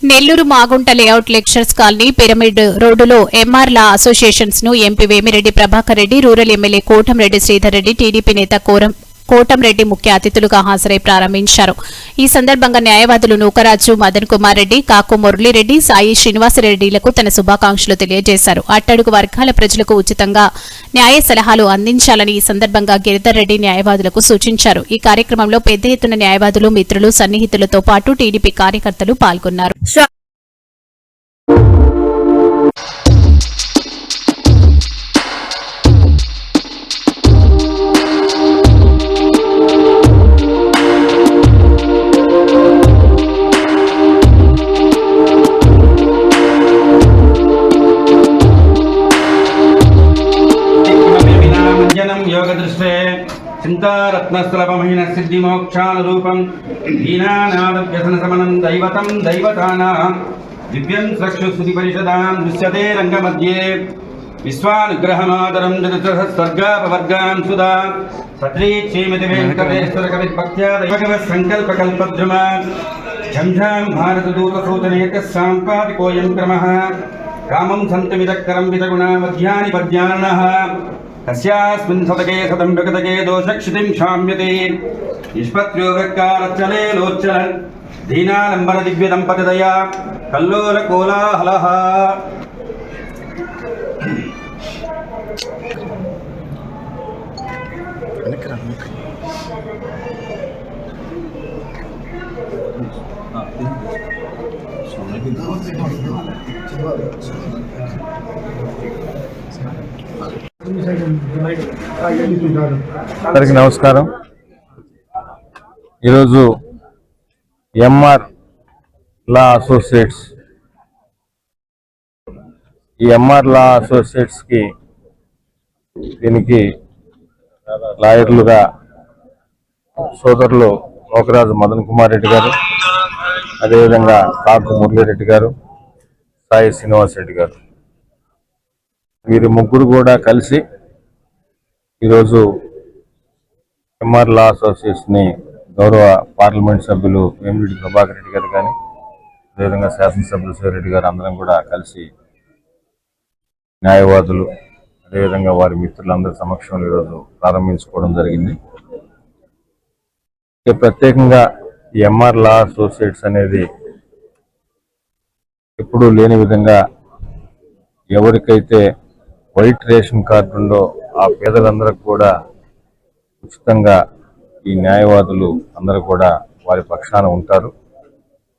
Nellore Magunta layout lectures colony pyramid రోడ్డులో MR లా associations ను MP Vemireddy Prabhakar Reddy, rural MLA Kotamreddy Sridhar Reddy, TDP నేత కోటంరెడ్డి ముఖ్య అతిథులుగా హాజరై ప్రారంభించారు. ఈ సందర్భంగా న్యాయవాదులు నూకరాజు, మదన్ కుమార్ రెడ్డి, కాకు మురళీరెడ్డి, సాయి శ్రీనివాసరెడ్డిలకు తన శుభాకాంక్షలు తెలియజేశారు. అట్టడుగు వర్గాల ప్రజలకు ఉచితంగా న్యాయ సలహాలు అందించాలని ఈ సందర్భంగా గిరిధర్ రెడ్డి న్యాయవాదులకు సూచించారు. ఈ కార్యక్రమంలో పెద్ద ఎత్తున న్యాయవాదులు, మిత్రులు, సన్నిహితులతో పాటు టీడీపీ కార్యకర్తలు పాల్గొన్నారు. योगदृष्टे चिन्तारत्नस्थलपमहिन सिद्धिमोक्षानुरूपं दीनानादव्यसनसमनं दैवतं दैवतानां दिव्यं चक्षुस्तुतिपरिषदां दृश्यते रङ्गमध्ये विश्वानुग्रहमादरं जगत्सर्गापवर्गां सुधा सत्रीक्षेमितिवेङ्कटेश्वरकविर्भक्त्या दैवकवसङ्कल्पकल्पद्रुमा झञ्झां भारतदूतसूचनेकः साम्पादिकोऽयं क्रमः कामं सन्तमिदक्करं वितगुणामध्यानि पद्याननः कस्यास्मिन् सतके सतं विगतके दोषक्षितिं क्षाम्यते निष्पत्योगकालचले लोच्चल दीनालम्बन दिव्यदम्पतिदया कल्लोलकोलाहलः అందరికీ నమస్కారం. ఈరోజు ఎంఆర్ లా అసోసియేట్స్ కి దీనికి లాయర్లుగా సోదరులు నూకరాజు మదన్ కుమార్ రెడ్డి గారు, అదేవిధంగా కాకు మురళీరెడ్డి గారు, సాయి శ్రీనివాసరెడ్డి గారు, వీరి ముగ్గురు కూడా కలిసి ఈరోజు ఎంఆర్ లా అసోసియేషన్ గౌరవ పార్లమెంట్ సభ్యులు వేమిరెడ్డి ప్రభాకర్ రెడ్డి గారు కానీ, అదేవిధంగా శాసనసభ్యులు శివరెడ్డి గారు అందరం కూడా కలిసి న్యాయవాదులు, అదేవిధంగా వారి మిత్రులందరి సమక్షంలో ఈరోజు ప్రారంభించుకోవడం జరిగింది. ప్రత్యేకంగా ఈ ఎంఆర్ లా అసోసియేట్స్ అనేది ఎప్పుడూ లేని విధంగా ఎవరికైతే వైట్ రేషన్ కార్డు ఉందో ఆ పేదలందరికీ కూడా ఉచితంగా ఈ న్యాయవాదులు అందరూ కూడా వారి పక్షాన ఉంటారు.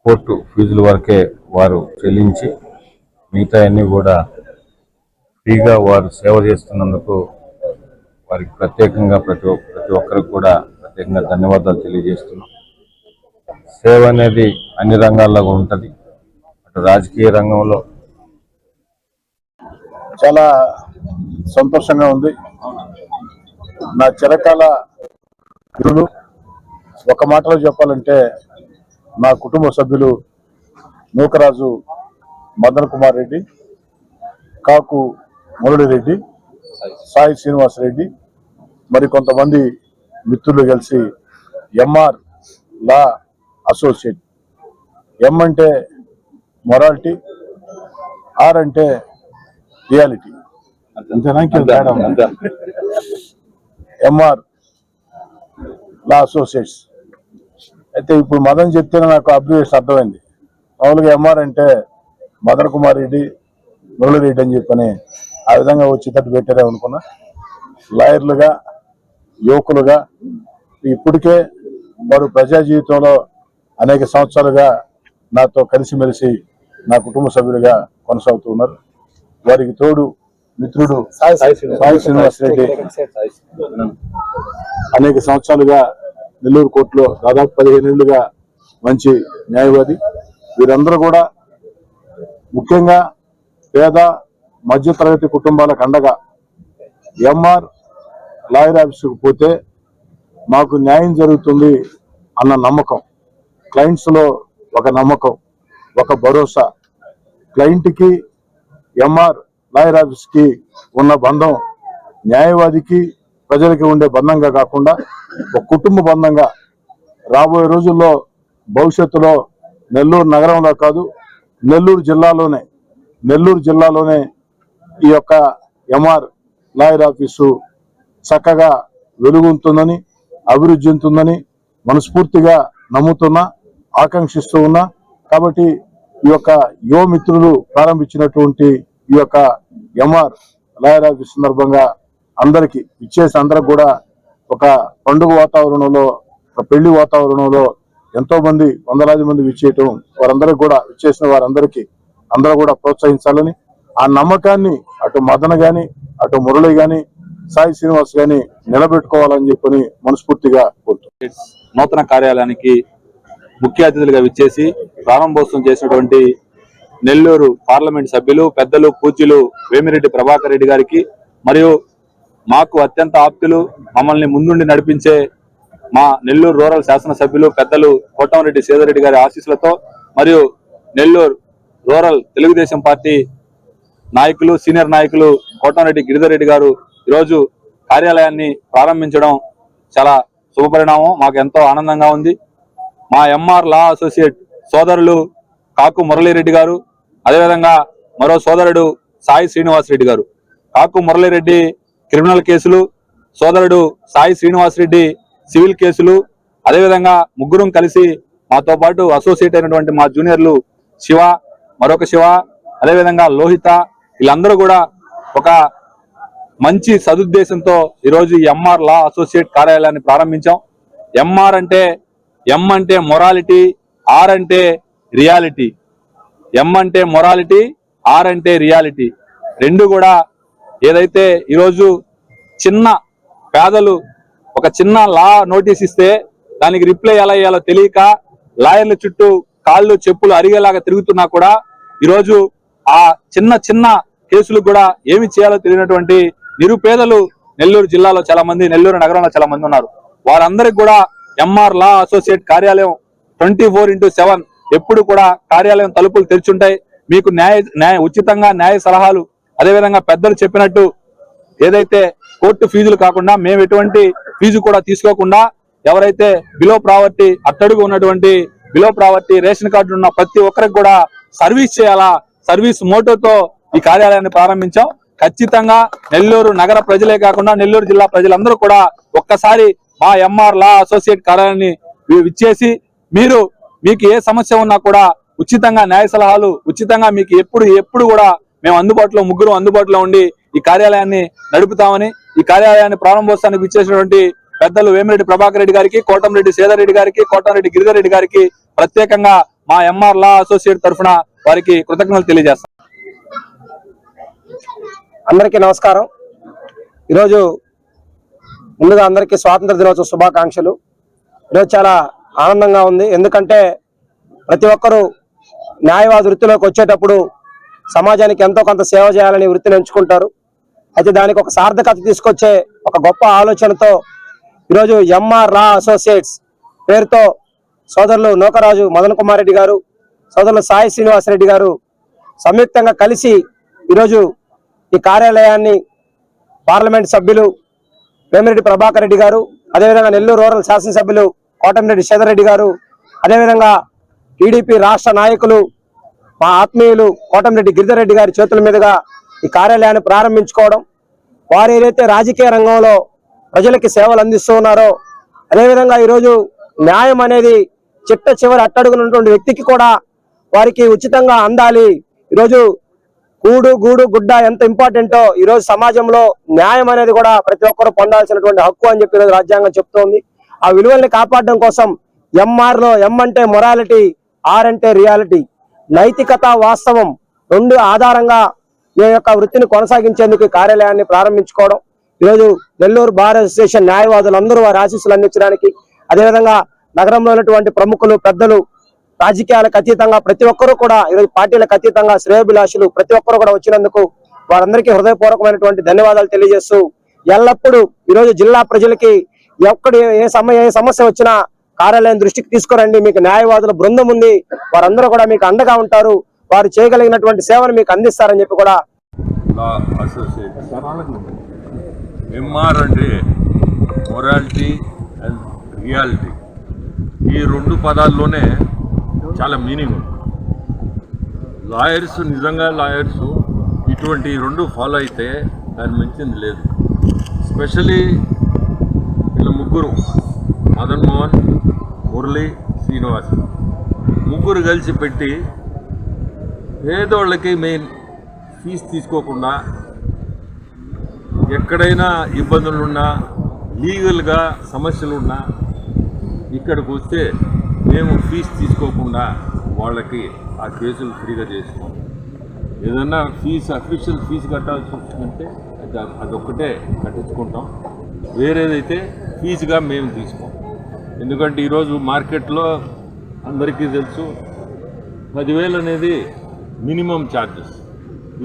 కోర్టు ఫీజుల వరకే వారు చెల్లించి మిగతా అన్నీ కూడా ఫ్రీగా వారు సేవ చేస్తున్నందుకు వారికి ప్రత్యేకంగా ప్రతి ఒక్కరికి కూడా ప్రత్యేకంగా ధన్యవాదాలు తెలియజేస్తున్నాం. సేవ అనేది అన్ని రంగాల్లో ఉంటుంది. అటు రాజకీయ రంగంలో చాలా సంతోషంగా ఉంది. నా చిరకాల గురులు ఒక మాటలో చెప్పాలంటే నా కుటుంబ సభ్యులు నూకరాజు మదన్ కుమార్ రెడ్డి, కాకు మురళిరెడ్డి, సాయి శ్రీనివాసరెడ్డి, మరి కొంతమంది మిత్రులు కలిసి ఎంఆర్ లా అసోసియేట్. ఎం అంటే మొరాలిటీ, ఆర్ అంటే రియాలిటీ. ఎంఆర్ లా అసోసియేట్స్ అయితే ఇప్పుడు మదన్ చెప్తేనే నాకు అబ్జర్వేషన్ అర్థమైంది. మామూలుగా ఎంఆర్ అంటే మదన్ కుమార్ రెడ్డి, మురళిరెడ్డి అని చెప్పని ఆ విధంగా వచ్చేటట్టు పెట్టారే అనుకున్నా. లాయర్లుగా, యువకులుగా ఇప్పటికే వారు ప్రజా జీవితంలో అనేక సంవత్సరాలుగా నాతో కలిసిమెలిసి నా కుటుంబ సభ్యులుగా కొనసాగుతూ ఉన్నారు. వారికి తోడు మిత్రుడు సాయి శ్రీనివాసరెడ్డి అనేక సంవత్సరాలుగా నెల్లూరు కోర్టులో దాదాపు 15 ఏళ్లుగా మంచి న్యాయవాది. వీరందరూ కూడా ముఖ్యంగా పేద మధ్యతరగతి కుటుంబాలకు అండగా ఎంఆర్ లాయర్ ఆఫీసుకు పోతే మాకు న్యాయం జరుగుతుంది అన్న నమ్మకం, క్లయింట్స్ లో ఒక నమ్మకం, ఒక భరోసా, క్లయింట్కి ఎంఆర్ లాయర్ ఆఫీస్కి ఉన్న బంధం న్యాయవాదికి ప్రజలకి ఉండే బంధంగా కాకుండా ఒక కుటుంబ బంధంగా రాబోయే రోజుల్లో భవిష్యత్తులో నెల్లూరు నగరంలో కాదు నెల్లూరు జిల్లాలోనే ఈ యొక్క ఎంఆర్ లాయర్ ఆఫీసు చక్కగా వెలుగుతుందని, అభివృద్ధి చెందుతుందని మనస్ఫూర్తిగా నమ్ముతున్నా, ఆకాంక్షిస్తూ ఉన్నా. కాబట్టి ఈ యొక్క యువ మిత్రులు ప్రారంభించినటువంటి ఈ యొక్క ఎంఆర్ లాయర్ ఆఫీస్ సందర్భంగా అందరికి అందరికి కూడా ఒక పండుగ వాతావరణంలో, ఒక పెళ్లి వాతావరణంలో ఎంతో మంది, వందలాది మంది విచ్చేయటం, వారందరికీ కూడా విచ్చేసిన వారందరికీ అందరూ కూడా ప్రోత్సహించాలని, ఆ నమ్మకాన్ని అటు మదన గాని, అటు మురళి గాని, సాయి శ్రీనివాస్ గాని నిలబెట్టుకోవాలని చెప్పని మనస్ఫూర్తిగా కోరుతున్నాను. నూతన కార్యాలయానికి ముఖ్య అతిథులుగా విచ్చేసి ప్రారంభోత్సవం చేసినటువంటి నెల్లూరు పార్లమెంట్ సభ్యులు, పెద్దలు, పూజ్యులు వేమిరెడ్డి ప్రభాకర్ రెడ్డి గారికి, మరియు మాకు అత్యంత ఆప్తులు, మమ్మల్ని ముందుండి నడిపించే మా నెల్లూరు రూరల్ శాసనసభ్యులు పెద్దలు కోటంరెడ్డి శ్రీధర్ గారి ఆశీస్సులతో, మరియు నెల్లూరు రూరల్ తెలుగుదేశం పార్టీ నాయకులు, సీనియర్ నాయకులు కోటంరెడ్డి గిరిధర్ రెడ్డి గారు ఈరోజు కార్యాలయాన్ని ప్రారంభించడం చాలా శుభపరిణామం. మాకు ఎంతో ఆనందంగా ఉంది. మా ఎంఆర్ లా అసోసియేట్ సోదరులు కాకు మురళీరెడ్డి గారు, అదేవిధంగా మరో సోదరుడు సాయి శ్రీనివాస్ రెడ్డి గారు. కాకు మురళీరెడ్డి క్రిమినల్ కేసులు, సోదరుడు సాయి శ్రీనివాస్ రెడ్డి సివిల్ కేసులు, అదేవిధంగా ముగ్గురం కలిసి మాతో పాటు అసోసియేట్ అయినటువంటి మా జూనియర్లు శివ, మరొక శివ, అదేవిధంగా లోహిత, వీళ్ళందరూ కూడా ఒక మంచి సదుద్దేశంతో ఈరోజు ఎంఆర్ లా అసోసియేట్ కార్యాలయాన్ని ప్రారంభించాం. ఎంఆర్ అంటే ఎం అంటే మొరాలిటీ, ఆర్ అంటే రియాలిటీ. ఎం అంటే మొరాలిటీ, ఆర్ అంటే రియాలిటీ. రెండు కూడా ఏదైతే ఈరోజు చిన్న పేదలు ఒక చిన్న లా నోటీస్ ఇస్తే దానికి రిప్లై ఎలా ఇవ్వాలో తెలియక లాయర్ల చుట్టూ కాళ్ళు చెప్పులు అరిగేలాగా తిరుగుతున్నా కూడా ఈరోజు ఆ చిన్న చిన్న కేసులు కూడా ఏమి చేయాలో తెలియనటువంటి నిరుపేదలు నెల్లూరు జిల్లాలో చాలా మంది, నెల్లూరు నగరంలో చాలా మంది ఉన్నారు. వారందరికి కూడా ఎంఆర్ లా అసోసియేట్ కార్యాలయం 24/7 ఎప్పుడు కూడా కార్యాలయం తలుపులు తెరిచుంటాయి. మీకు ఉచితంగా న్యాయ సలహాలు, అదేవిధంగా పెద్దలు చెప్పినట్టు ఏదైతే కోర్టు ఫీజులు కాకుండా మేము ఎటువంటి ఫీజు కూడా తీసుకోకుండా ఎవరైతే బిలో ప్రావర్టీ, అట్టడుగు ఉన్నటువంటి బిలో ప్రావర్టీ రేషన్ కార్డు ఉన్న ప్రతి ఒక్కరికి కూడా సర్వీస్ చేయాలా, సర్వీస్ మోటోతో ఈ కార్యాలయాన్ని ప్రారంభించాం. ఖచ్చితంగా నెల్లూరు నగర ప్రజలే కాకుండా నెల్లూరు జిల్లా ప్రజలందరూ కూడా ఒక్కసారి మా ఎంఆర్ లా అసోసియేట్ కార్యాలయాన్ని విచ్చేసి మీకు ఏ సమస్య ఉన్నా కూడా ఉచితంగా న్యాయ సలహాలు, ఉచితంగా మీకు ఎప్పుడు కూడా మేము ముగ్గురు అందుబాటులో ఉండి ఈ కార్యాలయాన్ని నడుపుతామని, ఈ కార్యాలయాన్ని ప్రారంభోత్సవానికి విచ్చేసినటువంటి పెద్దలు వేమిరెడ్డి ప్రభాకర్ రెడ్డి గారికి, కోటంరెడ్డి శ్రీధర్ రెడ్డి గారికి, కోటంరెడ్డి గిరిధర్ రెడ్డి గారికి ప్రత్యేకంగా మా ఎంఆర్ లా అసోసియేట్ తరఫున వారికి కృతజ్ఞతలు తెలియజేస్తాం. అందరికీ నమస్కారం. ఈరోజు ముందుగా అందరికీ స్వాతంత్ర దినోత్సవ శుభాకాంక్షలు. ఈరోజు చాలా ఆనందంగా ఉంది. ఎందుకంటే ప్రతి ఒక్కరూ న్యాయవాద వృత్తిలోకి వచ్చేటప్పుడు సమాజానికి ఎంతో కొంత సేవ చేయాలని వృత్తిని ఎంచుకుంటారు. అయితే దానికి ఒక సార్థకత తీసుకొచ్చే ఒక గొప్ప ఆలోచనతో ఈరోజు ఎంఆర్ లా అసోసియేట్స్ పేరుతో సోదరులు నూకరాజు మదన్ కుమార్ రెడ్డి గారు, సోదరులు సాయి శ్రీనివాస్ రెడ్డి గారు సంయుక్తంగా కలిసి ఈరోజు ఈ కార్యాలయాన్ని పార్లమెంట్ సభ్యులు వేమిరెడ్డి ప్రభాకర్ రెడ్డి గారు, అదేవిధంగా నెల్లూరు రూరల్ శాసనసభ్యులు కోటంరెడ్డి శ్రీధర్ రెడ్డి గారు, అదేవిధంగా టీడీపీ రాష్ట్ర నాయకులు మా ఆత్మీయులు కోటంరెడ్డి గిరిధర్ రెడ్డి గారి చేతుల మీదుగా ఈ కార్యాలయాన్ని ప్రారంభించుకోవడం, వారు ఏదైతే రాజకీయ రంగంలో ప్రజలకి సేవలు అందిస్తూ ఉన్నారో అదేవిధంగా ఈరోజు న్యాయం అనేది చిట్ట చివరి అట్టడుగున్నటువంటి వ్యక్తికి కూడా వారికి ఉచితంగా అందాలి. ఈరోజు కూడు గూడు గుడ్డ ఎంత ఇంపార్టెంటో ఈరోజు సమాజంలో న్యాయం అనేది కూడా ప్రతి ఒక్కరూ పొందాల్సినటువంటి హక్కు అని చెప్పి ఈరోజు రాజ్యాంగం చెప్తోంది. ఆ విలువల్ని కాపాడడం కోసం ఎంఆర్ లో ఎం అంటే మొరాలిటీ, ఆర్ అంటే రియాలిటీ, నైతికత, వాస్తవం రెండు ఆధారంగా ఈ యొక్క వృత్తిని కొనసాగించేందుకు కార్యాలయాన్ని ప్రారంభించుకోవడం, ఈరోజు నెల్లూరు బార్ అసోసియేషన్ న్యాయవాదులు అందరూ వారి ఆశీస్సులు అందించడానికి, అదేవిధంగా నగరంలో ఉన్నటువంటి ప్రముఖులు, పెద్దలు, రాజకీయాలకు అతీతంగా ప్రతి ఒక్కరూ కూడా ఈరోజు పార్టీలకు అతీతంగా శ్రేయోభిలాషులు ప్రతి ఒక్కరూ కూడా వచ్చినందుకు వారందరికీ హృదయపూర్వకమైనటువంటి ధన్యవాదాలు తెలియజేస్తూ, ఎల్లప్పుడూ ఈరోజు జిల్లా ప్రజలకి ఏ సమస్య వచ్చినా కార్యాలయం దృష్టికి తీసుకురండి. మీకు న్యాయవాదుల బృందం ఉంది, వారందరూ కూడా మీకు అండగా ఉంటారు, వారు చేయగలిగినటువంటి సేవను మీకు అందిస్తారని చెప్పి కూడా. ఎంఆర్ అంటే మొరాలిటీ అండ్ రియాలిటీ, ఈ రెండు పదాల్లోనే చాలా మీనింగ్ ఉంది. లాయర్స్ నిజంగా లాయర్స్ ఇటువంటి రెండు ఫాలో అయితే దాని మించింది లేదు. స్పెషలీ వీళ్ళ ముగ్గురు మదన్ మోహన్, మురళి, శ్రీనివాస్ ముగ్గురు కలిసి పెట్టి పేదోళ్ళకి మెయిన్ ఫీజు తీసుకోకుండా ఎక్కడైనా ఇబ్బందులున్నా లీగల్గా సమస్యలున్నా ఇక్కడికి వస్తే మేము ఫీజు తీసుకోకుండా వాళ్ళకి ఆ కేసులు ఫ్రీగా చేస్తాం. ఏదన్నా ఫీజు అఫీషియల్ ఫీజు కట్టాల్సి వస్తుందంటే అదొక్కటే కట్టించుకుంటాం, వేరేదైతే ఫీజుగా మేము తీసుకోం. ఎందుకంటే ఈరోజు మార్కెట్లో అందరికీ తెలుసు 10,000 అనేది మినిమం ఛార్జెస్.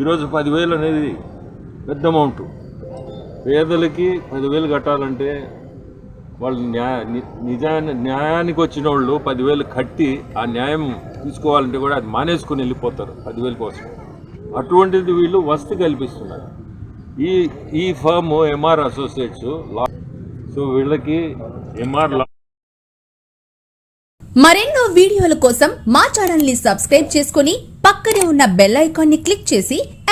ఈరోజు 10,000 అనేది పెద్ద అమౌంట్. పేదలకి 10,000 కట్టాలంటే వాళ్ళు న్యాయానికి వచ్చిన వాళ్ళు 10,000 కట్టి ఆ న్యాయం తీసుకోవాలంటే కూడా అది మానేసుకుని వెళ్ళిపోతారు 10,000 కోసం. అటువంటిది వీళ్ళు వసతి కల్పిస్తున్నారు. ఈ ఫర్మ్ ఎంఆర్ అసోసియేట్స్ లా. సో వీళ్ళకి ఎంఆర్ లా. మరెన్నో వీడియోల కోసం మా ఛానల్ ని సబ్స్క్రైబ్ చేసుకుని పక్కనే ఉన్న బెల్ ఐకాన్ ని క్లిక్ చేసి